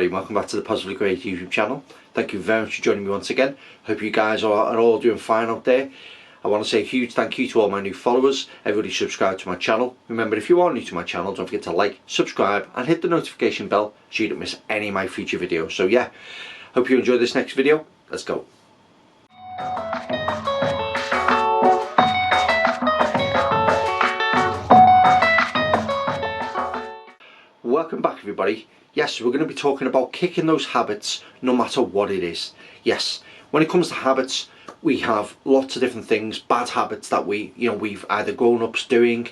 everybody, welcome back to the Positively Creative YouTube channel. Thank you very much for joining me once again. Hope you guys are all doing fine out there. I want to say a huge thank you to all my new followers, everybody subscribe to my channel. Remember, if you are new to my channel, don't forget to like, subscribe and hit the notification bell so you don't miss any of my future videos. So yeah, hope you enjoy this next video. Let's go. Welcome back everybody. Yes, we're going to be talking about kicking those habits no matter what it is. Yes, when it comes to habits, we have lots of different things, bad habits that we've either grown up doing,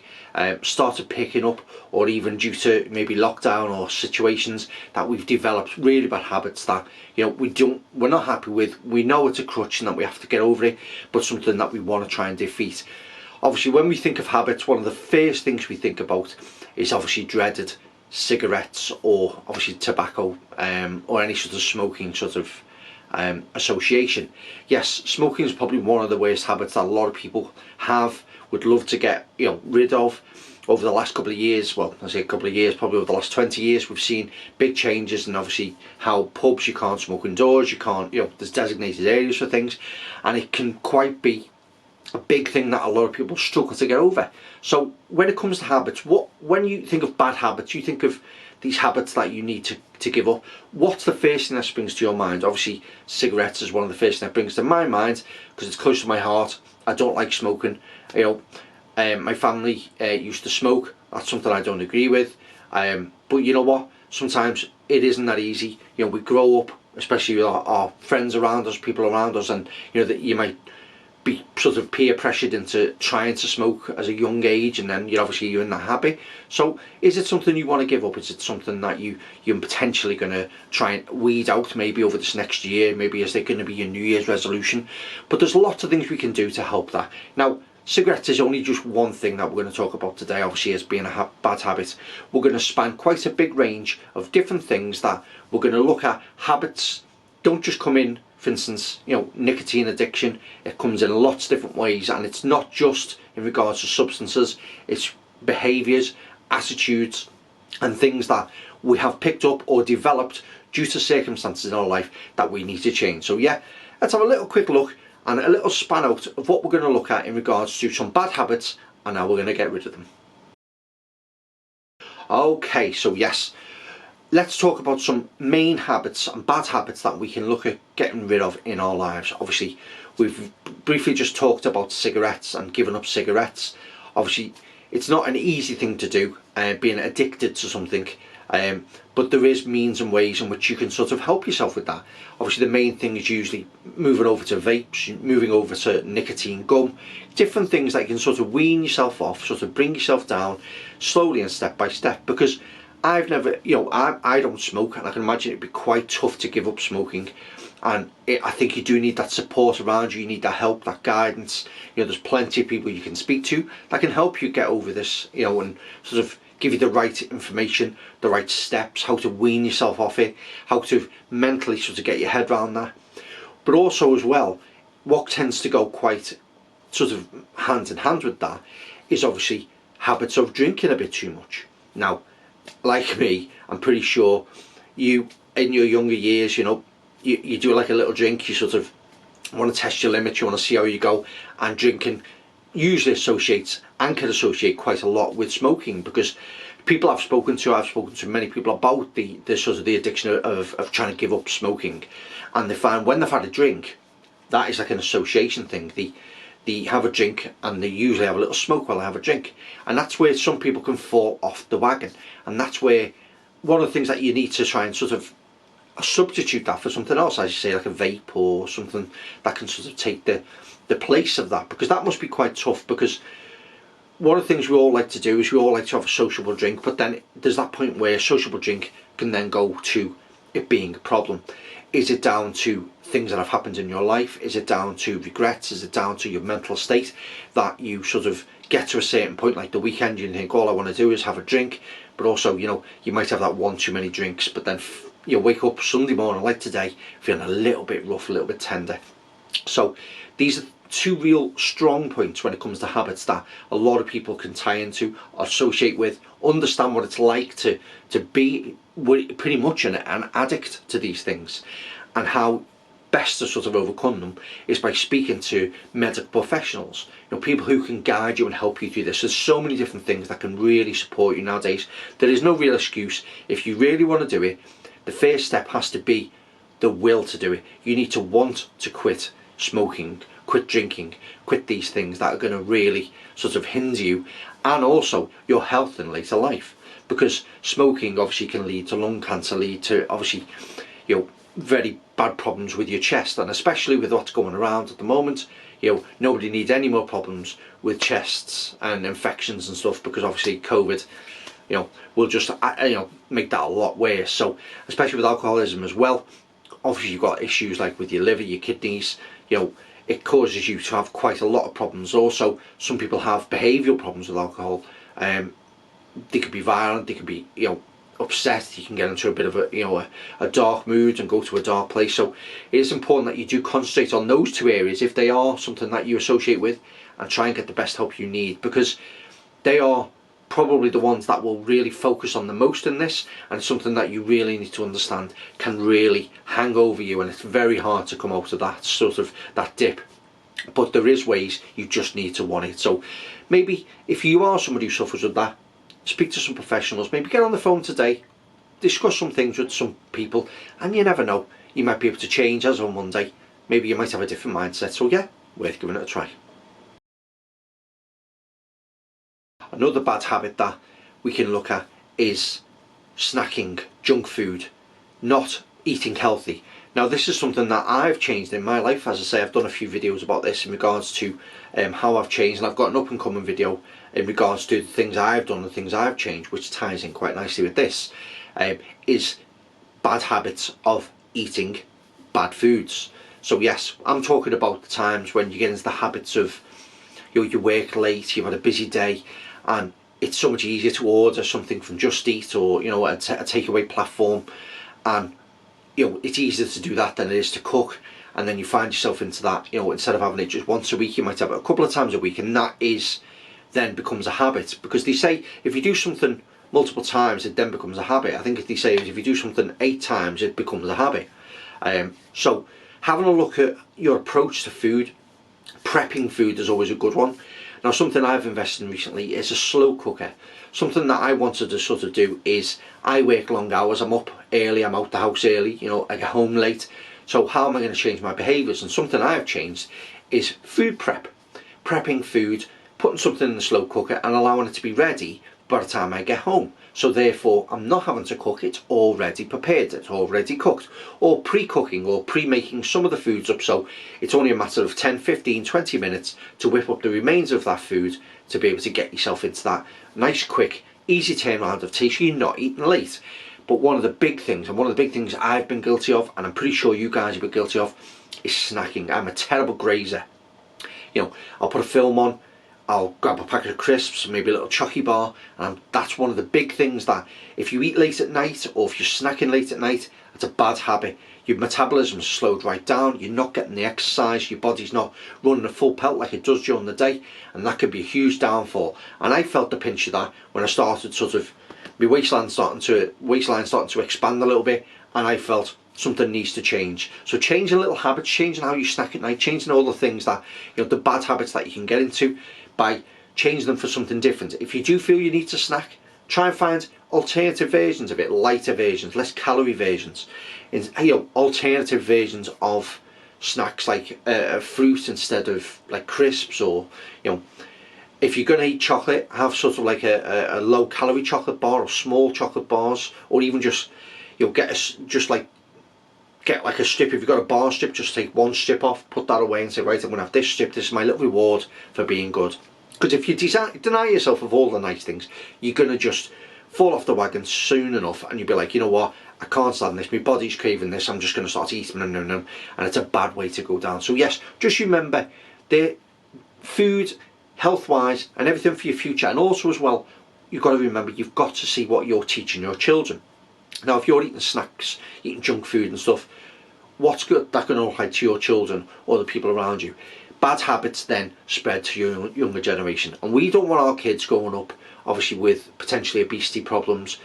started picking up, or even due to maybe lockdown or situations that we've developed really bad habits that we're not happy with. We know it's a crutch and that we have to get over it, but something that we want to try and defeat. Obviously, when we think of habits, one of the first things we think about is obviously dreaded cigarettes, or obviously tobacco, or any sort of smoking sort of association. Yes, smoking is probably one of the worst habits that a lot of people would love to get rid of. Over the last couple of years, well, I say a couple of years, probably over the last 20 years, we've seen big changes, and obviously how pubs, you can't smoke indoors, you can't, there's designated areas for things, and it can quite be a big thing that a lot of people struggle to get over. So when it comes to habits, when you think of bad habits, you think of these habits that you need to give up. What's the first thing that springs to your mind? Obviously cigarettes is one of the first things that brings to my mind, because it's close to my heart. I don't like smoking. My family used to smoke. That's something I don't agree with, but you know what, sometimes it isn't that easy. We grow up, especially with our friends around us, people around us, and that you might be sort of peer pressured into trying to smoke as a young age, and then you're in that habit. So is it something you want to give up? Is it something that you're potentially going to try and weed out maybe over this next year? Maybe is there going to be a New Year's resolution? But there's lots of things we can do to help that. Now, cigarettes is only just one thing that we're going to talk about today, obviously, as being a bad habit. We're going to span quite a big range of different things that we're going to look at. Habits don't just come in, for instance, nicotine addiction. It comes in lots of different ways, and it's not just in regards to substances, it's behaviours, attitudes and things that we have picked up or developed due to circumstances in our life that we need to change. So yeah, let's have a little quick look and a little span out of what we're going to look at in regards to some bad habits and how we're going to get rid of them. Okay, so yes, let's talk about some main habits and bad habits that we can look at getting rid of in our lives. Obviously, we've briefly just talked about cigarettes and giving up cigarettes. Obviously, it's not an easy thing to do, being addicted to something, but there is means and ways in which you can sort of help yourself with that. Obviously, the main thing is usually moving over to vapes, moving over to nicotine gum, different things that you can sort of wean yourself off, sort of bring yourself down slowly and step by step. Because I've never, I don't smoke, and I can imagine it'd be quite tough to give up smoking. And I think you do need that support around you. You need that help, that guidance. There's plenty of people you can speak to that can help you get over this, and sort of give you the right information, the right steps, how to wean yourself off it, how to mentally sort of get your head around that. But also as well, what tends to go quite sort of hand in hand with that is obviously habits of drinking a bit too much. Now, like me, I'm pretty sure you, in your younger years, you do like a little drink, you sort of want to test your limits, you want to see how you go, and drinking usually associates and can associate quite a lot with smoking, because people I've spoken to many people about the sort of the addiction of trying to give up smoking, and they find when they've had a drink, that is like an association thing. They have a drink and they usually have a little smoke while they have a drink, and that's where some people can fall off the wagon. And that's where one of the things that you need to try and sort of substitute that for something else, as you say, like a vape or something that can sort of take the place of that, because that must be quite tough. Because one of the things we all like to do is we all like to have a sociable drink, but then there's that point where a sociable drink can then go to it being a problem. Is it down to things that have happened in your life? Is it down to regrets? Is it down to your mental state that you sort of get to a certain point, like the weekend, you think all I want to do is have a drink? But also, you might have that one too many drinks, but then you wake up Sunday morning like today feeling a little bit rough, a little bit tender. So these are two real strong points when it comes to habits that a lot of people can tie into, associate with, understand what it's like to be pretty much an addict to these things, and how best to sort of overcome them is by speaking to medical professionals, people who can guide you and help you through this. There's so many different things that can really support you nowadays. There is no real excuse. If you really want to do it, the first step has to be the will to do it. You need to want to quit smoking, quit drinking, quit these things that are going to really sort of hinder you and also your health in later life, because smoking obviously can lead to lung cancer, lead to obviously very bad problems with your chest, and especially with what's going around at the moment, nobody needs any more problems with chests and infections and stuff, because obviously COVID will just make that a lot worse. So especially with alcoholism as well, obviously you've got issues like with your liver, your kidneys, it causes you to have quite a lot of problems. Also, some people have behavioural problems with alcohol. They could be violent, they could be upset, you can get into a bit of a dark mood and go to a dark place. So it is important that you do concentrate on those two areas if they are something that you associate with, and try and get the best help you need, because they are probably the ones that will really focus on the most in this, and something that you really need to understand can really hang over you, and it's very hard to come out of that dip. But there is ways, you just need to want it. So maybe if you are somebody who suffers with that, speak to some professionals, maybe get on the phone today, discuss some things with some people, and you never know, you might be able to change as on Monday. Maybe you might have a different mindset. So yeah, worth giving it a try. Another bad habit that we can look at is snacking, junk food, not eating healthy. Now this is something that I've changed in my life. As I say, I've done a few videos about this in regards to how I've changed, and I've got an up and coming video in regards to the things I've done and things I've changed, which ties in quite nicely with this, is bad habits of eating bad foods. So yes, I'm talking about the times when you get into the habits of you work late, you've had a busy day, and it's so much easier to order something from Just Eat or a takeaway platform, and it's easier to do that than it is to cook. And then you find yourself into that, instead of having it just once a week, you might have it a couple of times a week, and that then becomes a habit, because they say if you do something multiple times it then becomes a habit. I think if they say if you do something 8 times it becomes a habit. So having a look at your approach to food, prepping food is always a good one. Now something I've invested in recently is a slow cooker. Something that I wanted to sort of do is, I work long hours, I'm up early, I'm out the house early, I get home late. So how am I going to change my behaviours? And something I've changed is food prep. Prepping food, putting something in the slow cooker and allowing it to be ready by the time I get home. So therefore I'm not having to cook, it's already prepared, it's already cooked, or pre-cooking or pre-making some of the foods up, so it's only a matter of 10, 15, 20 minutes to whip up the remains of that food to be able to get yourself into that nice, quick, easy turnaround of tea, so you're not eating late. But one of the big things, and one of the big things I've been guilty of, and I'm pretty sure you guys have been guilty of, is snacking. I'm a terrible grazer. I'll put a film on, I'll grab a packet of crisps, maybe a little chocky bar, and that's one of the big things that if you eat late at night, or if you're snacking late at night, it's a bad habit. Your metabolism's slowed right down, you're not getting the exercise, your body's not running a full pelt like it does during the day, and that could be a huge downfall. And I felt the pinch of that when I started my waistline starting to expand a little bit, and I felt something needs to change. So changing little habits, changing how you snack at night, changing all the things that, the bad habits that you can get into, by changing them for something different. If you do feel you need to snack, try and find alternative versions of it, lighter versions, less calorie versions, alternative versions of snacks, like fruit instead of like crisps, or if you're going to eat chocolate, have sort of like a low calorie chocolate bar, or small chocolate bars, or even just get like a strip. If you've got a bar strip, just take one strip off, put that away and say, right, I'm going to have this strip, this is my little reward for being good. Because if you deny yourself of all the nice things, you're going to just fall off the wagon soon enough, and you'll be like, you know what, I can't stand this, my body's craving this, I'm just going to start eating, and it's a bad way to go down. So yes, just remember, the food, health-wise, and everything for your future, and also as well, you've got to remember, you've got to see what you're teaching your children. Now if you're eating snacks, eating junk food and stuff, what's good that going to look like to your children or the people around you? bad habits then spread to your younger generation, and we don't want our kids growing up obviously with potentially obesity problems,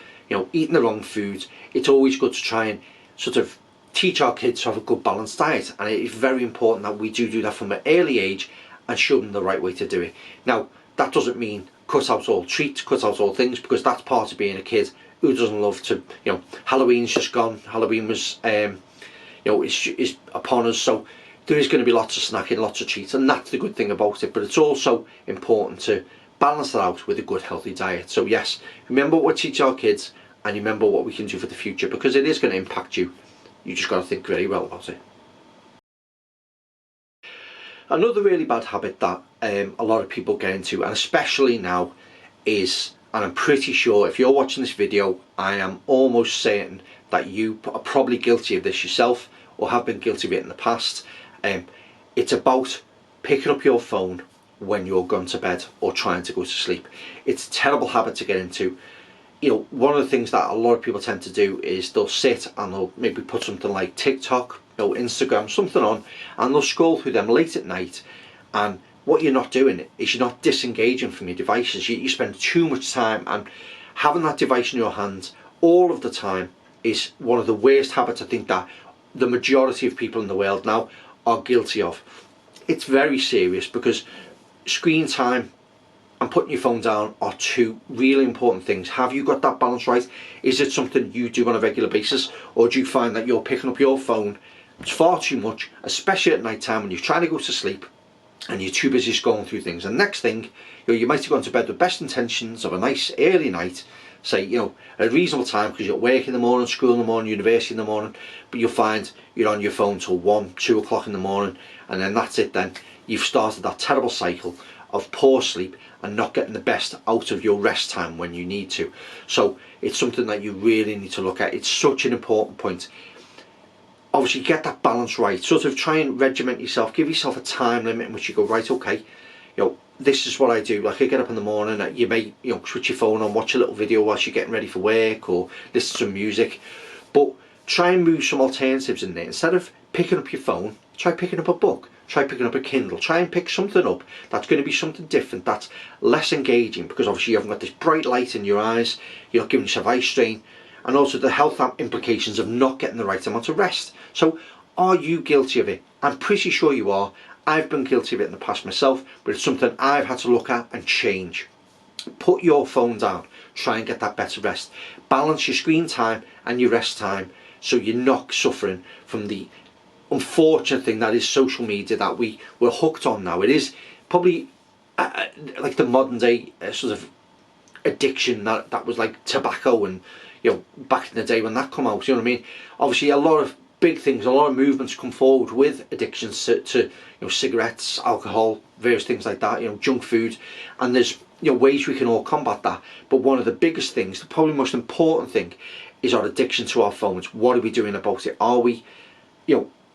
eating the wrong foods. It's always good to try and sort of teach our kids to have a good balanced diet, and it is very important that we do that from an early age and show them the right way to do it. Now, that doesn't mean cut out all treats, cut out all things, because that's part of being a kid who doesn't love to, Halloween's just gone. Halloween was, is upon us, so there is going to be lots of snacking, lots of treats, and that's the good thing about it. But it's also important to balance that out with a good healthy diet. So yes, remember what we teach our kids, and remember what we can do for the future, because it is going to impact you. You just got to think very well about it. Another really bad habit that a lot of people get into, and especially now, is, and I'm pretty sure if you're watching this video, I am almost certain that you are probably guilty of this yourself or have been guilty of it in the past. It's about picking up your phone when you're going to bed or trying to go to sleep. It's a terrible habit to get into. One of the things that a lot of people tend to do is they'll sit and they'll maybe put something like TikTok, Instagram, something on, and they'll scroll through them late at night. And what you're not doing is you're not disengaging from your devices. You spend too much time, and having that device in your hand all of the time is one of the worst habits I think that the majority of people in the world now are guilty of. It's very serious, because screen time and putting your phone down are two really important things. Have you got that balance right? Is it something you do on a regular basis, or do you find that you're picking up your phone far too much, especially at night time when you're trying to go to sleep and you're too busy scrolling through things? And next thing, you might have gone to bed with best intentions of a nice early night, say, at a reasonable time, because you're at work in the morning, school in the morning, university in the morning, but you'll find you're on your phone till 1, 2 o'clock in the morning, and then that's it. Then you've started that terrible cycle of poor sleep and not getting the best out of your rest time when you need to. So it's something that you really need to look at. It's such an important point. Obviously, get that balance right. Sort of try and regiment yourself. Give yourself a time limit in which you go, right, okay, this is what I do. Like, I get up in the morning, you may, switch your phone on, watch a little video whilst you're getting ready for work, or listen to some music. But try and move some alternatives in there. Instead of picking up your phone, try picking up a book. Try picking up a Kindle. Try and pick something up that's going to be something different, that's less engaging, because obviously you haven't got this bright light in your eyes, you're not giving yourself eye strain, and also the health implications of not getting the right amount of rest. So are you guilty of it? I'm pretty sure you are. I've been guilty of it in the past myself, but it's something I've had to look at and change. Put your phone down. Try and get that better rest. Balance your screen time and your rest time, so you're not suffering from the unfortunate thing that is social media that we're hooked on now. It is probably like the modern day sort of addiction that was like tobacco, and back in the day when that come out, obviously a lot of big things, a lot of movements come forward with addictions to cigarettes, alcohol, various things like that, junk food, and there's ways we can all combat that. But one of the biggest things, the probably most important thing, is our addiction to our phones. What are we doing about it? Are we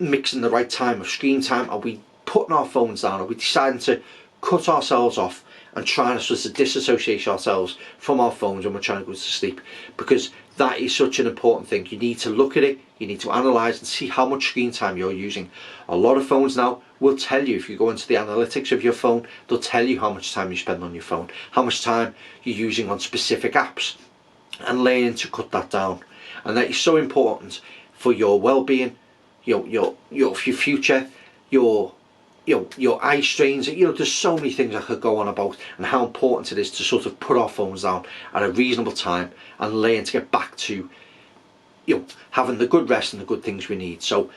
mixing the right time of screen time? Are we putting our phones down? Are we deciding to cut ourselves off and trying to sort of disassociate ourselves from our phones when we're trying to go to sleep? Because that is such an important thing. You need to look at it, you need to analyse and see how much screen time you're using. A lot of phones now will tell you, if you go into the analytics of your phone, they'll tell you how much time you spend on your phone, how much time you're using on specific apps, and learning to cut that down. And that is so important for your well-being, your future, your eye strains. There's so many things I could go on about, and how important it is to sort of put our phones down at a reasonable time and learn to get back to having the good rest and the good things we need. So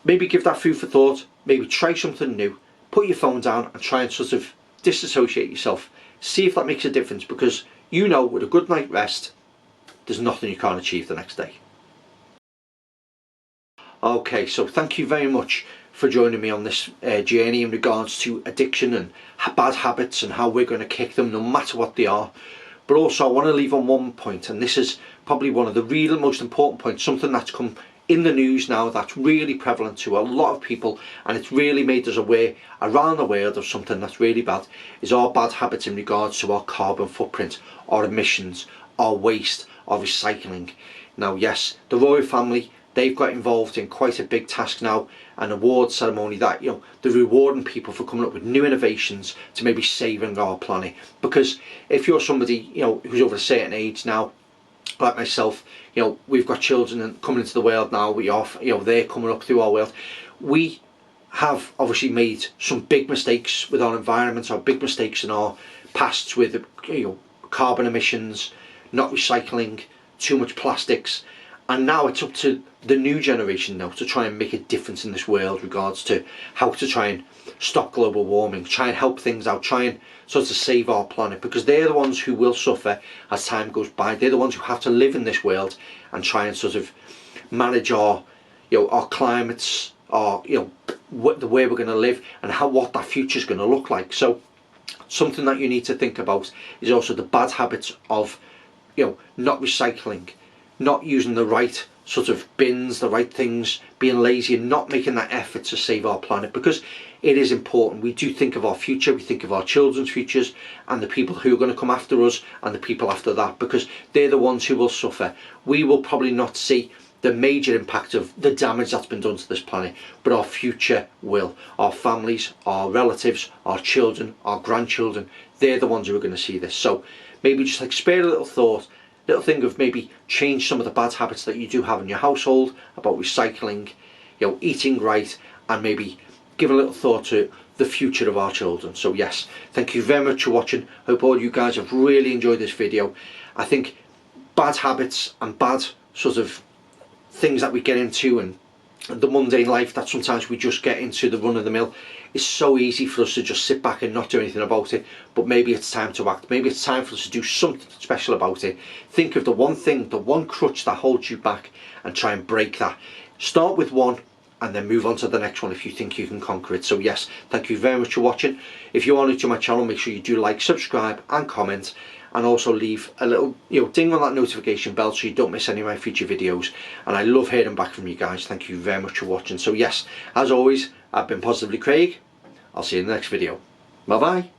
maybe give that food for thought. Maybe try something new. Put your phone down and try and sort of disassociate yourself. See if that makes a difference, because with a good night rest, there's nothing you can't achieve the next day. Okay, so thank you very much for joining me on this journey in regards to addiction and bad habits, and how we're going to kick them no matter what they are. But also I want to leave on one point, and this is probably one of the real most important points, something that's come in the news now that's really prevalent to a lot of people, and it's really made us aware around the world of something that's really bad, is our bad habits in regards to our carbon footprint, our emissions, our waste, our recycling. Now yes, the royal family, they've got involved in quite a big task now, an award ceremony that, you know, they're rewarding people for coming up with new innovations to maybe saving our planet. Because if you're somebody, you know, who's over a certain age now, like myself, you know, we've got children coming into the world now, we are, you know, they're coming up through our world. We have obviously made some big mistakes with our environment, or big mistakes in our pasts with, you know, carbon emissions, not recycling, too much plastics, and now it's up to the new generation now to try and make a difference in this world regards to how to try and stop global warming, try and help things out, try and sort of save our planet, because they're the ones who will suffer as time goes by. They're the ones who have to live in this world and try and sort of manage our, you know, our climates, our, you know, the way we're going to live, and what that future is going to look like. So something that you need to think about is also the bad habits of, you know, not recycling, not using the right sort of bins, the right things, being lazy and not making that effort to save our planet, because it is important. We do think of our future, we think of our children's futures and the people who are going to come after us and the people after that, because they're the ones who will suffer. We will probably not see the major impact of the damage that's been done to this planet, but our future will. Our families, our relatives, our children, our grandchildren, they're the ones who are going to see this. So maybe just like spare a little thought, little thing of maybe change some of the bad habits that you do have in your household about recycling, you know, eating right, and maybe give a little thought to the future of our children. So yes, thank you very much for watching. Hope all you guys have really enjoyed this video. I think bad habits and bad sort of things that we get into, and the mundane life that sometimes we just get into, the run of the mill, is so easy for us to just sit back and not do anything about it. But maybe it's time to act. Maybe it's time for us to do something special about it. Think of the one thing, the one crutch that holds you back, and try and break that. Start with one and then move on to the next one if you think you can conquer it. So yes, thank you very much for watching. If you are new to my channel, make sure you do like, subscribe and comment, and also leave a little, you know, ding on that notification bell so you don't miss any of my future videos. And I love hearing back from you guys. Thank you very much for watching. So yes, as always, I've been Positively Craig. I'll see you in the next video. Bye bye.